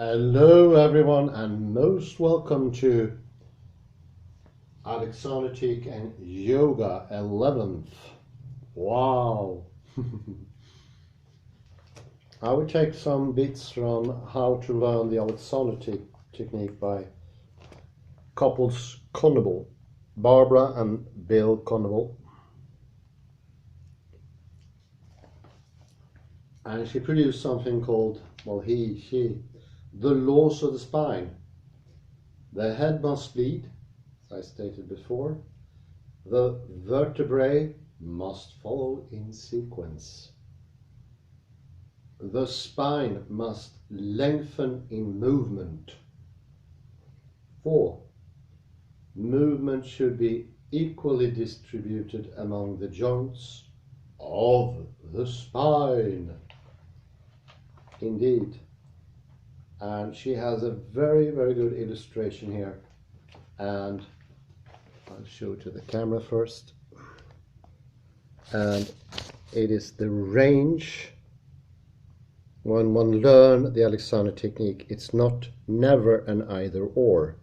Hello everyone and most welcome to Alexander and Yoga 11th. Wow! I will take some bits from how to learn the Alexander technique by couples Conable, Barbara and Bill Conable. And she produced something called, she, the laws of the spine. The head must bleed, as I stated before. The vertebrae must follow in sequence. The spine must lengthen in movement. 4. Movement should be equally distributed among the joints of the spine. Indeed. And she has a very, very good illustration here. And I'll show it to the camera first. And it is the range. When one learns the Alexander technique, it's never an either or.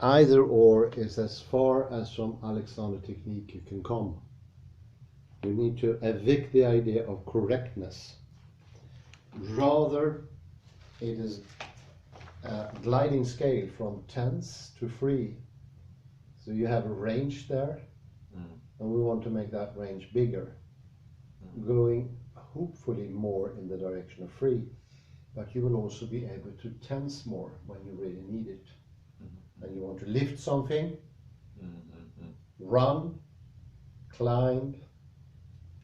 Either or is as far as from Alexander technique you can come. You need to evict the idea of correctness. Rather, it is a gliding scale from tense to free. So you have a range there, and we want to make that range bigger, going hopefully more in the direction of free. But you will also be able to tense more when you really need it. And you want to lift something, run, climb,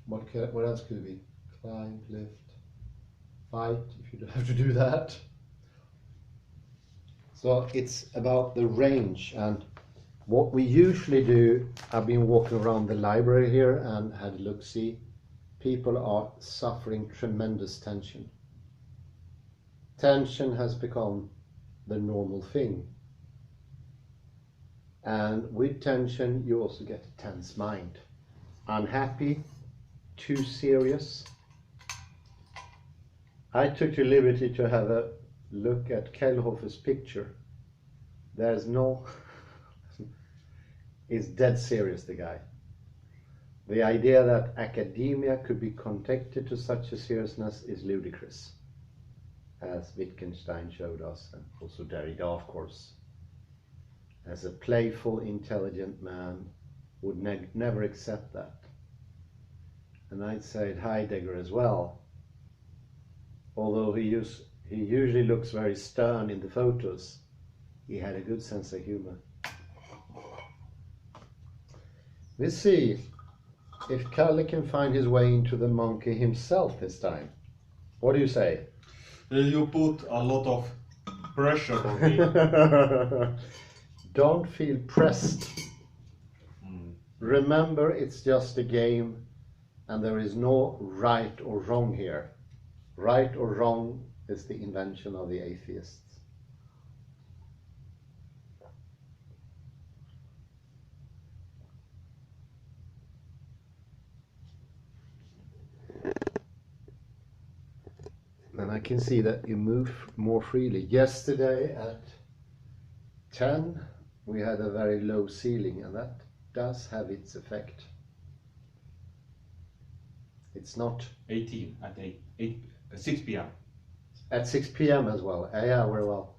what else could it be? Climb, lift, fight, if you don't have to do that. So it's about the range, and what we usually do, I've been walking around the library here and had a look-see. People are suffering tremendous tension. Tension has become the normal thing. And with tension, you also get a tense mind. Unhappy, too serious. I took the liberty to have a look at Kellhofer's picture. There's no... He's dead serious, the guy. The idea that academia could be connected to such a seriousness is ludicrous, as Wittgenstein showed us, and also Derrida, of course. As a playful, intelligent man would never accept that. And I'd say Heidegger as well, although he usually looks very stern in the photos, he had a good sense of humor. Let's see if Kalle can find his way into the monkey himself this time. What do you say? You put a lot of pressure on me. Don't feel pressed. Remember, it's just a game and there is no right or wrong here. Right or wrong is the invention of the atheists. And I can see that you move more freely. Yesterday at 10 we had a very low ceiling, and that does have its effect. It's not 18 at 6 p.m. At 6 p.m. as well. Yeah, very well.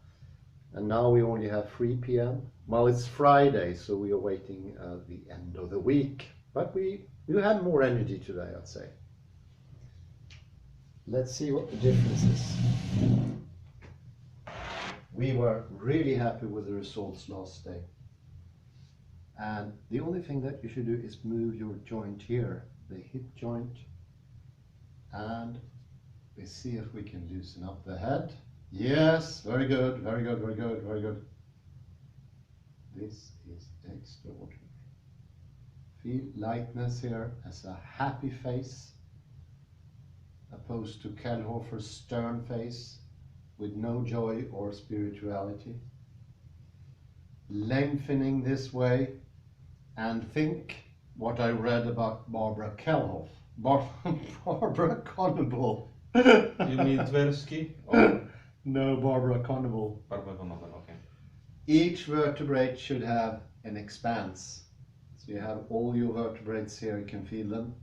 And now we only have 3 p.m. Well, it's Friday, so we are waiting the end of the week. But we had more energy today, I'd say. Let's see what the difference is. We were really happy with the results last day. And the only thing that you should do is move your joint here, the hip joint. And we see if we can loosen up the head. Yes, very good, very good, very good, very good. This is extraordinary. Feel lightness here as a happy face, opposed to Kellhofer's stern face with no joy or spirituality. Lengthening this way, and think what I read about Barbara Kellhoff. Barbara Conable. You mean Tversky? Or No, Barbara Carnival. Okay. Each vertebrate should have an expanse. So you have all your vertebrates here, you can feel them.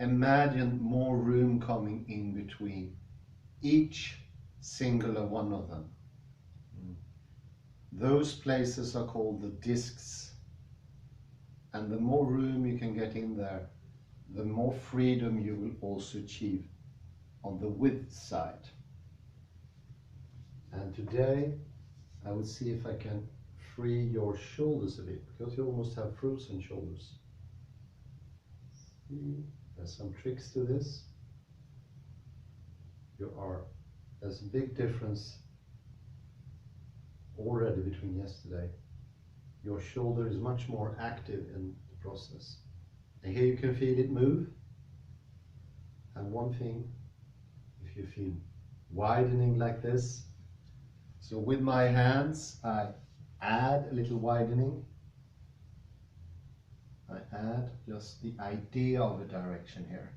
Imagine more room coming in between each singular one of them. Those places are called the discs. And the more room you can get in there, the more freedom you will also achieve on the width side. And today I will see if I can free your shoulders a bit, because you almost have frozen shoulders. See, there's some tricks to this. There's a big difference already between yesterday. Your shoulder is much more active in the process. And here you can feel it move. And one thing, if you feel widening like this, so with my hands I add a little widening. I add just the idea of a direction here.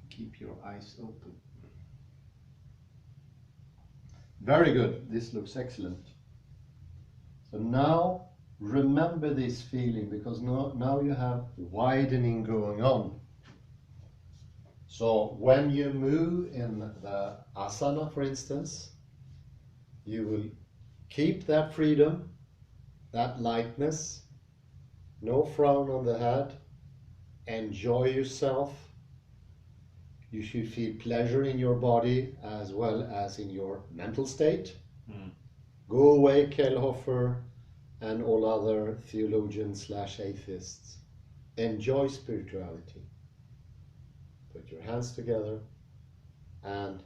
Keep your eyes open. Very good, this looks excellent. So now remember this feeling, because now you have widening going on. So when you move in the asana, for instance, you will keep that freedom, that lightness, no frown on the head, enjoy yourself. You should feel pleasure in your body as well as in your mental state. Go away, Kellhofer and all other theologians / atheists. Enjoy spirituality. Put your hands together, and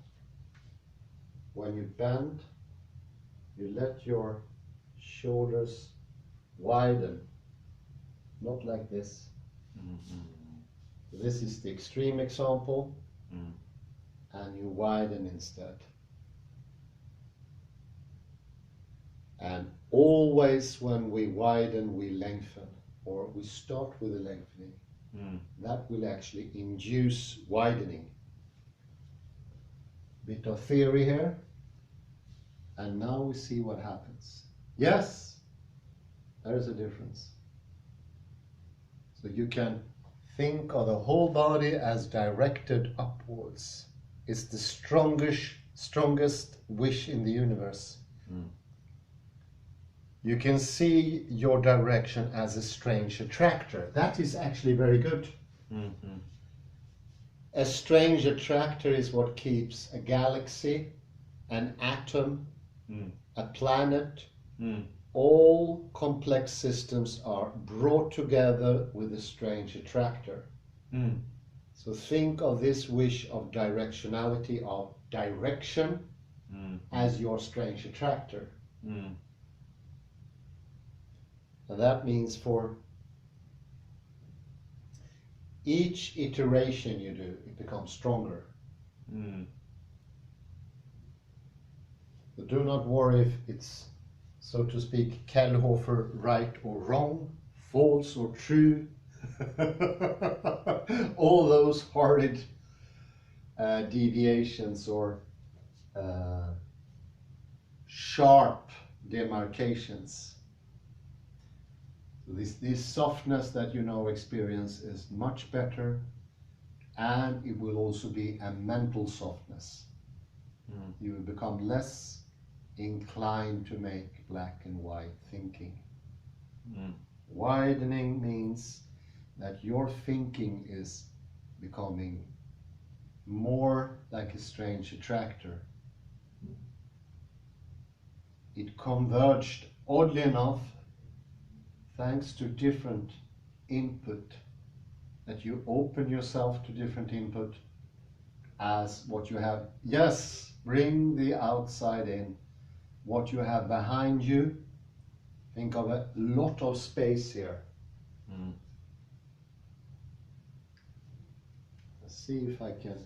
when you bend, you let your shoulders widen, not like this. This is the extreme example, and you widen instead. And always when we widen, we lengthen, or we start with a lengthening. That will actually induce widening. Bit of theory here, and now we see what happens. Yes, there is a difference. So you can think of the whole body as directed upwards. It's the strongest wish in the universe. You can see your direction as a strange attractor. That is actually very good. A strange attractor is what keeps a galaxy, an atom, a planet. All complex systems are brought together with a strange attractor. So think of this wish of directionality, of direction, as your strange attractor. And that means for each iteration you do, it becomes stronger. But do not worry if it's, so to speak, Kellhofer right or wrong, false or true. All those horrid deviations or sharp demarcations. This softness that you now experience is much better, and it will also be a mental softness. You will become less inclined to make black and white thinking. Widening means that your thinking is becoming more like a strange attractor. It converged, oddly enough, thanks to different input, that you open yourself to different input as what you have. Yes, bring the outside in. What you have behind you, think of a lot of space here. Let's see if I can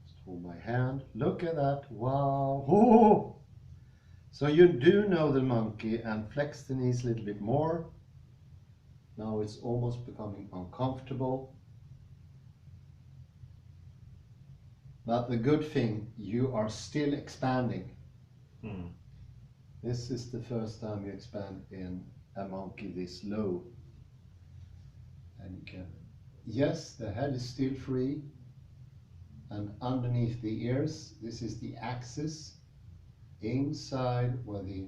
just hold my hand. Look at that, wow. Oh! So you do know the monkey, and flex the knees a little bit more. Now it's almost becoming uncomfortable. But the good thing, you are still expanding. Mm. This is the first time you expand in a monkey this low. And you can, yes, the head is still free. And underneath the ears, this is the axis. Inside where the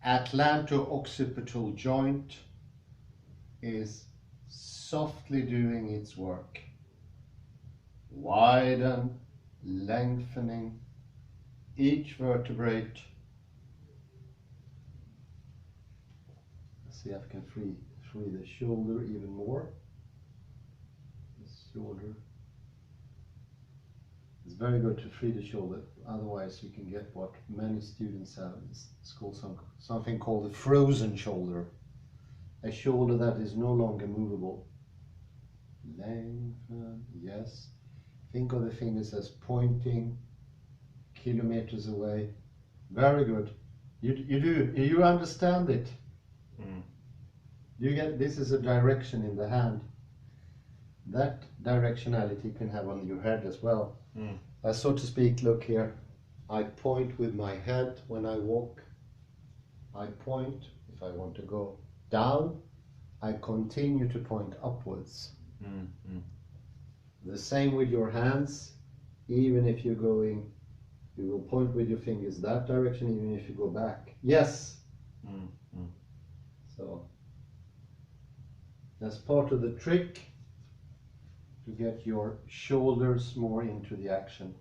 atlanto-occipital joint is softly doing its work. Widen, lengthening each vertebrate. Let's see if I can free the shoulder even more. This shoulder. It's very good to free the shoulder, otherwise you can get what many students have. It's called something called a frozen shoulder. A shoulder that is no longer movable. Lengthen, yes. Think of the fingers as pointing kilometers away. Very good. You understand it. Mm. You get, this is a direction in the hand. That directionality you can have on your head as well. Mm. So to speak, look here. I point with my head when I walk. I point if I want to go down. I continue to point upwards. Mm. Mm. The same with your hands. Even if you're going, you will point with your fingers that direction, even if you go back. Yes. Mm. Mm. So that's part of the trick, to get your shoulders more into the action.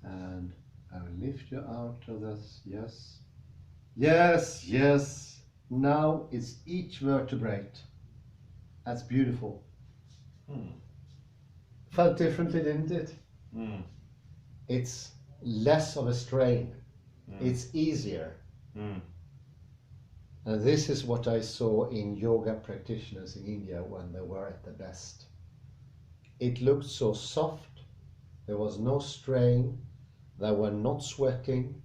And I will lift you out of this. Yes. Yes, yes. Now it's each vertebrate. That's beautiful. Mm. Felt differently, didn't it? Mm. It's less of a strain. Mm. It's easier. Mm. And this is what I saw in yoga practitioners in India when they were at the best. It looked so soft. There was no strain. They were not sweating.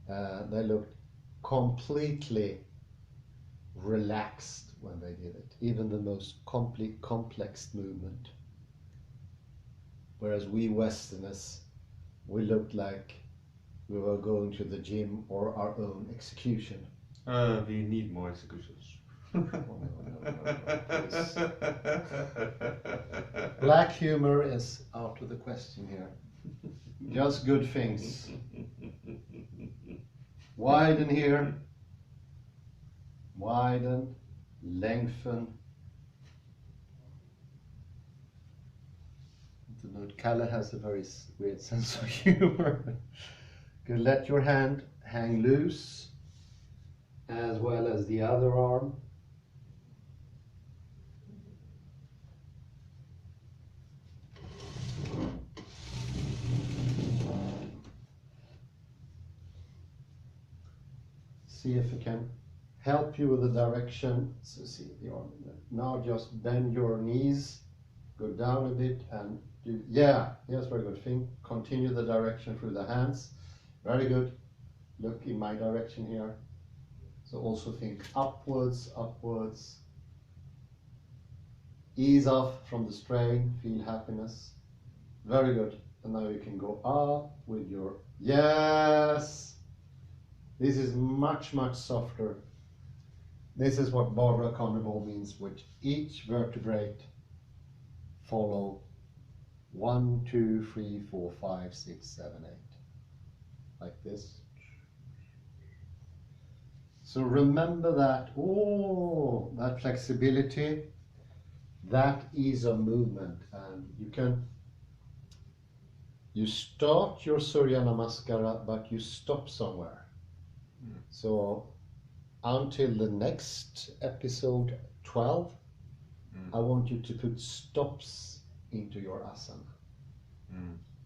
They looked completely relaxed when they did it. Even the most complex movement. Whereas we Westerners, we looked like we were going to the gym or our own execution. We need more executions. No, please. Black humor is out of the question here. Just good things. Widen here. Widen. Lengthen. Kalle has a very weird sense of humor. You can let your hand hang loose, as well as the other arm. See if it can help you with the direction. So see the arm. Now just bend your knees, go down a bit and do, yeah, yes, very good. Continue the direction through the hands. Very good. Look in my direction here. So also think upwards, upwards. Ease off from the strain, feel happiness. Very good. And now you can go up with your, yes. This is much, much softer. This is what Barbara Connerball means, which each vertebrate follow 1, 2, 3, 4, 5, 6, 7, 8. Like this. So remember that, oh, that flexibility, that ease of movement. And you start your Surya Namaskar, but you stop somewhere. Mm. So until the next episode 12, I want you to put stops into your asana.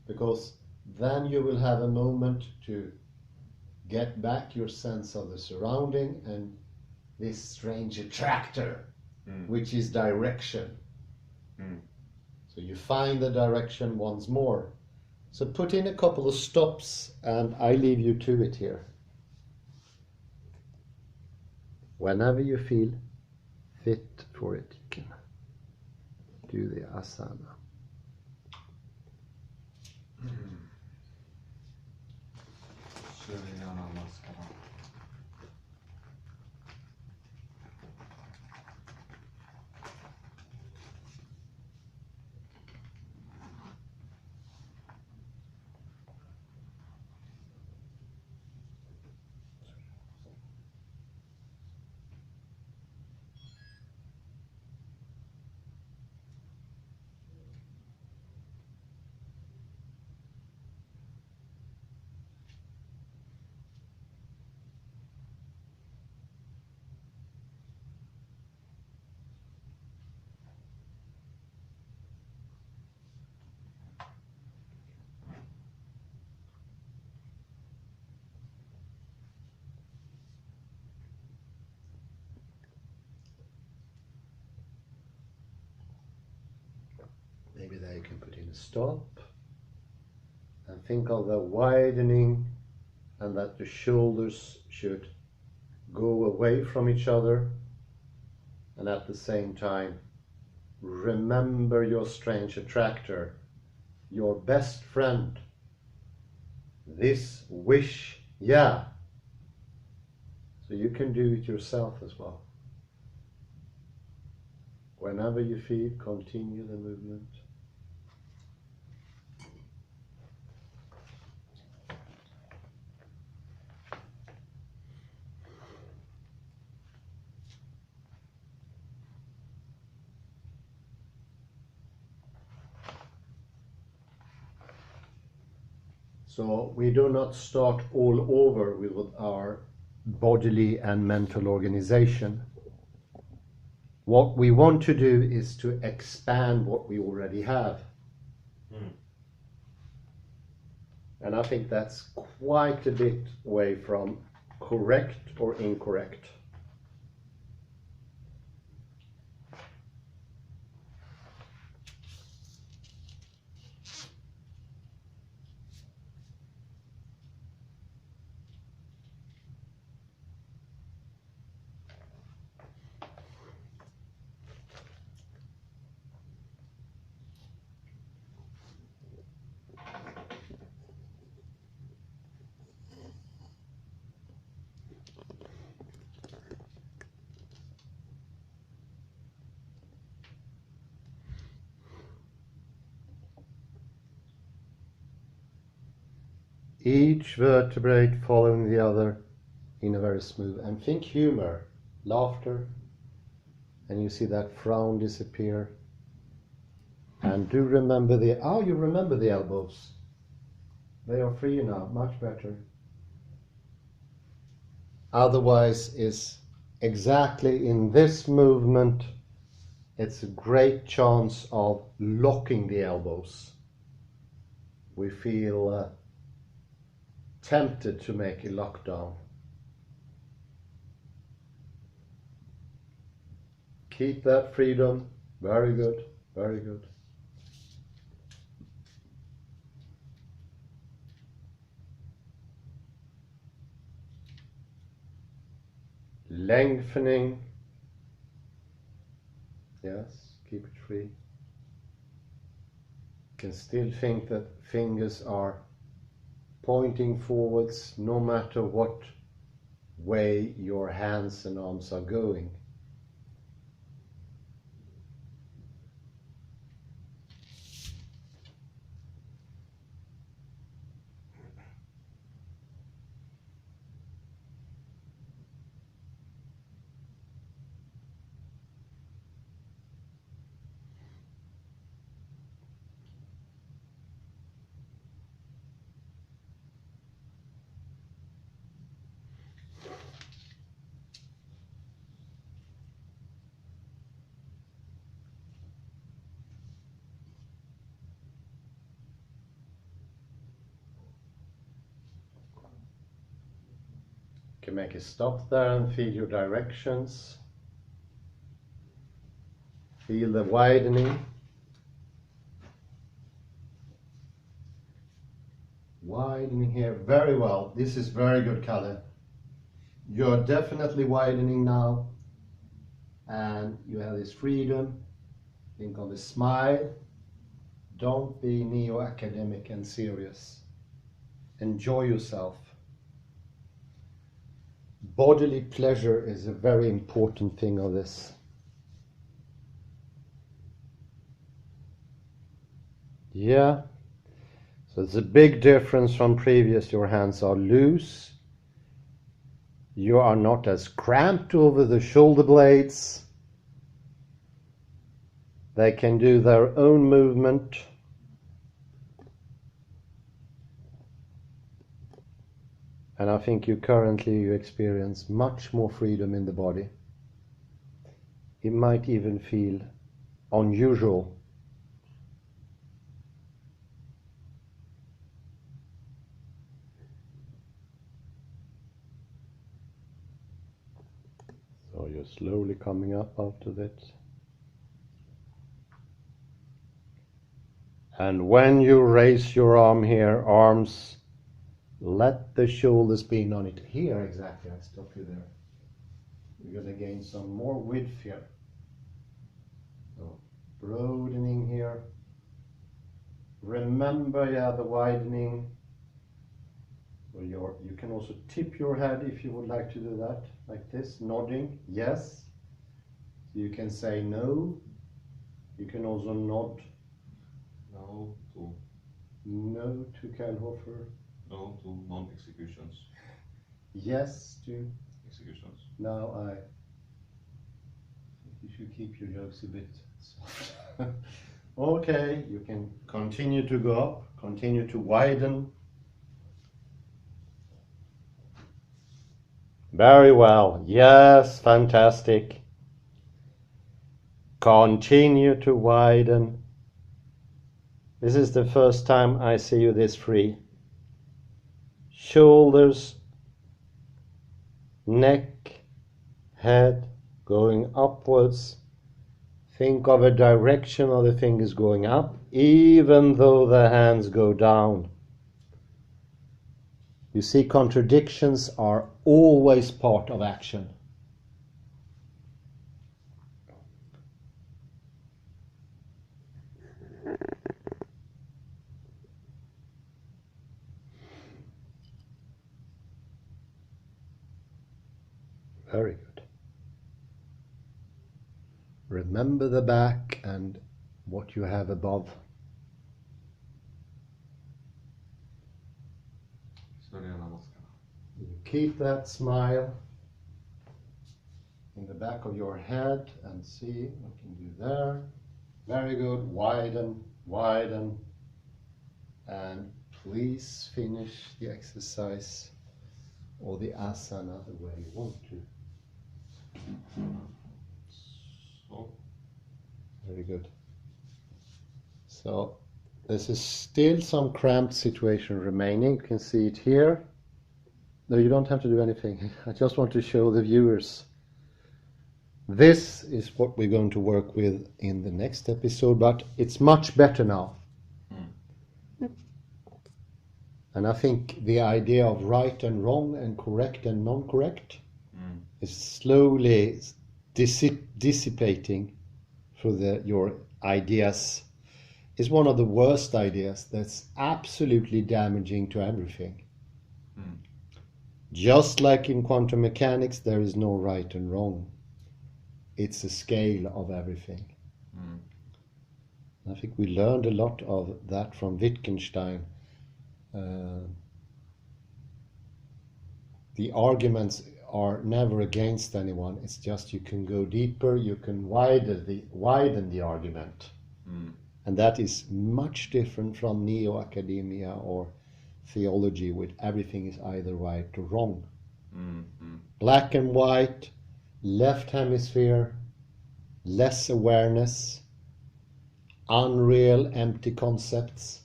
Because then you will have a moment to get back your sense of the surrounding and this strange attractor, which is direction. So you find the direction once more. So put in a couple of stops and I leave you to it here. Whenever you feel fit for it, you can do the asana. Namaskar. Maybe there you can put in a stop and think of the widening and that the shoulders should go away from each other, and at the same time remember your strange attractor, your best friend, this wish, yeah. So you can do it yourself as well. Whenever you feel, continue the movement. So we do not start all over with our bodily and mental organization. What we want to do is to expand what we already have. And I think that's quite a bit away from correct or incorrect. Each vertebrae following the other in a very smooth, and think humor, laughter, and you see that frown disappear. And do remember you remember the elbows. They are free now, much better. Otherwise is exactly in this movement, it's a great chance of locking the elbows. We feel tempted to make a lockdown. Keep that freedom. Very good, very good. Lengthening. Yes, keep it free. You can still think that fingers are pointing forwards no matter what way your hands and arms are going. You can make a stop there and feel your directions. Feel the widening. Widening here, very well. This is very good, Kalle. You're definitely widening now. And you have this freedom. Think of the smile. Don't be neo-academic and serious. Enjoy yourself. bodily pleasure is a very important thing of this. Yeah. So it's a big difference from previous. Your hands are loose. You are not as cramped over the shoulder blades. They can do their own movement. And I think you experience much more freedom in the body. It might even feel unusual. So you're slowly coming up out of it. And when you raise your arm here, arms, let the shoulders be on it. Here, exactly, I stop you there. You're going to gain some more width here. So, broadening here. Remember, the widening. So you can also tip your head if you would like to do that, like this, nodding, yes. You can say no. You can also nod. No to Kallhofer. No to non-executions. Yes to Executions. Now I think you should keep your jokes a bit soft. Okay, you can continue to go up, continue to widen. Very well. Yes, fantastic. Continue to widen. This is the first time I see you this free. Shoulders, neck, head going upwards. Think of a direction of the fingers going up, even though the hands go down. You see, contradictions are always part of action. Very good. Remember the back and what you have above. Surya, Namaskar. You keep that smile in the back of your head and see what you can do there. Very good. Widen, widen. And please finish the exercise or the asana the way you want to. So. Very good. So this is still some cramped situation remaining. You can see it here. No, you don't have to do anything. I just want to show the viewers. This is what we're going to work with in the next episode, but it's much better now. And I think the idea of right and wrong and correct and non-correct is slowly dissipating through your ideas. Is one of the worst ideas that's absolutely damaging to everything. Just like in quantum mechanics, there is no right and wrong. It's a scale of everything. I think we learned a lot of that from Wittgenstein. The arguments are never against anyone. It's just you can go deeper, you can widen the argument. And that is much different from neo-academia or theology, where everything is either right or wrong. Black and white, left hemisphere, less awareness, unreal, empty concepts.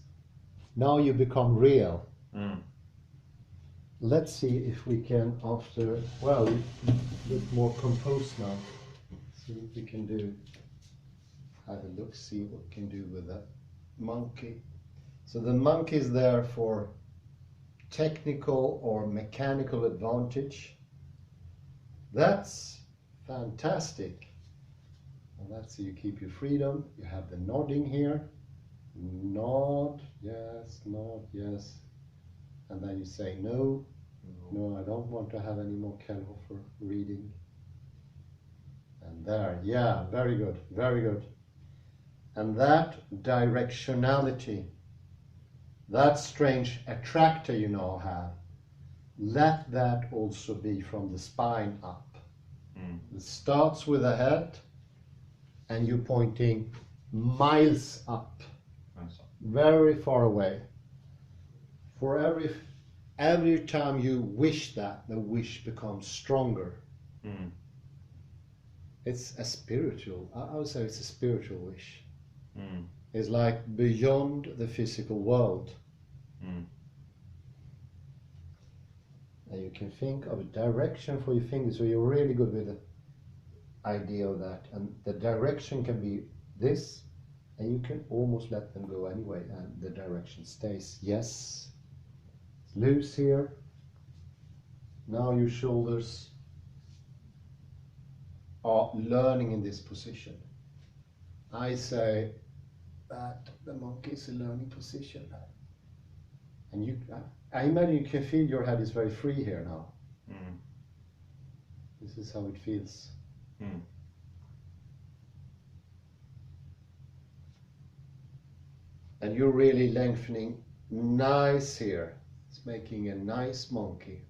Now you become real. Let's see if we can, you look more composed now. See what we can do. Have a look, see what we can do with that monkey. So the monkey is there for technical or mechanical advantage. That's fantastic. And that's how you keep your freedom. You have the nodding here. Nod, yes, and then you say no. No, I don't want to have any more Kelhofer reading. And there, yeah, very good, very good. And that directionality, that strange attractor you now have, let that also be from the spine up. It starts with the head and you're pointing miles up, very far away. For every time you wish that, the wish becomes stronger. It's a spiritual, I would say it's a spiritual wish. It's like beyond the physical world. And you can think of a direction for your fingers, so you're really good with the idea of that. And the direction can be this, and you can almost let them go anyway, and the direction stays. Yes, it's loose here. Now your shoulders are learning in this position. I say that the monkey is a learning position. And I imagine you can feel your head is very free here now. This is how it feels. And you're really lengthening nice here. It's making a nice monkey.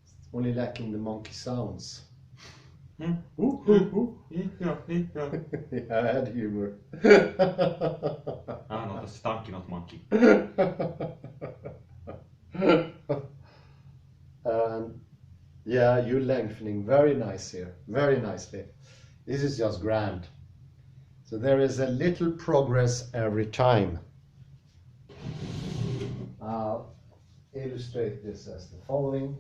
It's only lacking the monkey sounds. Yeah. Yeah, I had humor. Not a stanky, not monkey. Yeah, you're lengthening very nice here, very nicely. This is just grand. So there is a little progress every time. I'll illustrate this as the following.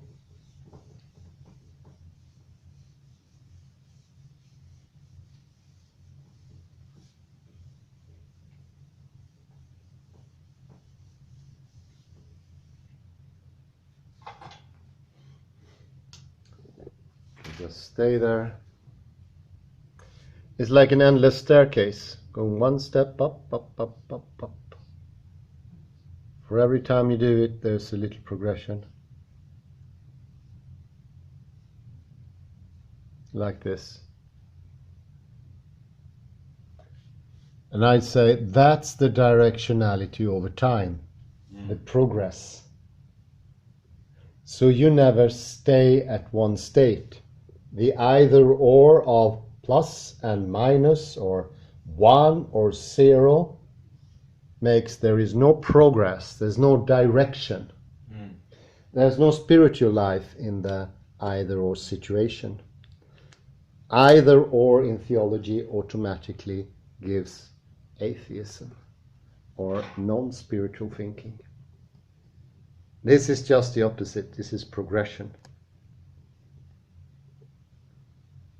Just stay there. It's like an endless staircase, going one step up, up, up, up, up. For every time you do it, there's a little progression. Like this. And I'd say that's the directionality over time, the progress. So you never stay at one state. The either or of plus and minus or 1 or 0 makes there is no progress, there's no direction. There's no spiritual life in the either or situation. Either or in theology automatically gives atheism or non-spiritual thinking. This is just the opposite, this is progression.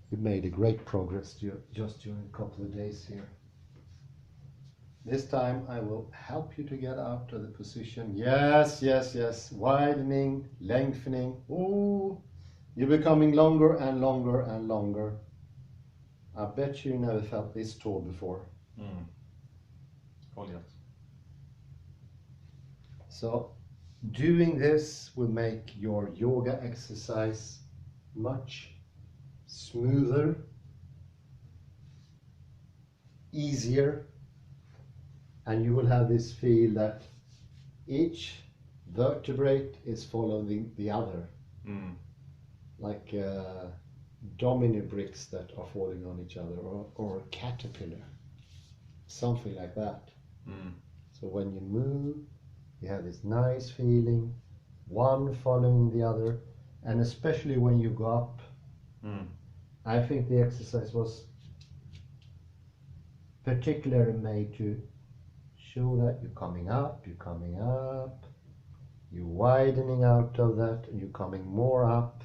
We made a great progress just during a couple of days here. This time I will help you to get out of the position. Yes, yes, yes. Widening, lengthening. Ooh, you're becoming longer and longer and longer. I bet you never felt this tall before. Oh, yes. So doing this will make your yoga exercise much smoother, easier, and you will have this feel that each vertebrate is following the other, like domino bricks that are falling on each other, or a caterpillar, something like that. So when you move, you have this nice feeling, one following the other, and especially when you go up. I think the exercise was particularly made to show that you're coming up, you're widening out of that, and you're coming more up.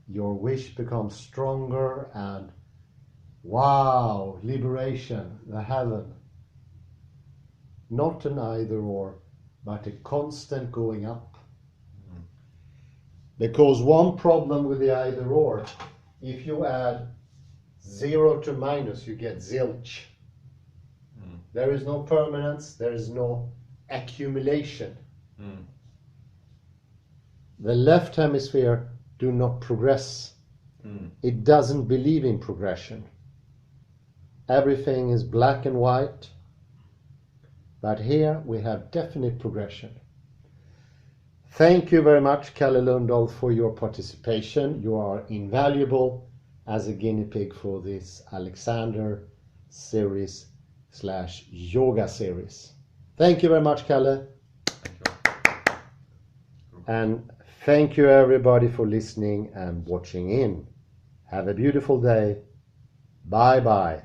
Your wish becomes stronger, and wow, liberation, the heaven. Not an either or, but a constant going up. Because one problem with the either or, if you add 0 to minus, you get zilch. There is no permanence, there is no accumulation. The left hemisphere do not progress. It doesn't believe in progression. Everything is black and white. But here we have definite progression. Thank you very much, Kalle Lundahl, for your participation. You are invaluable as a guinea pig for this Alexander series / yoga series. Thank you very much, Kalle. And thank you everybody for listening and watching in. Have a beautiful day. Bye bye.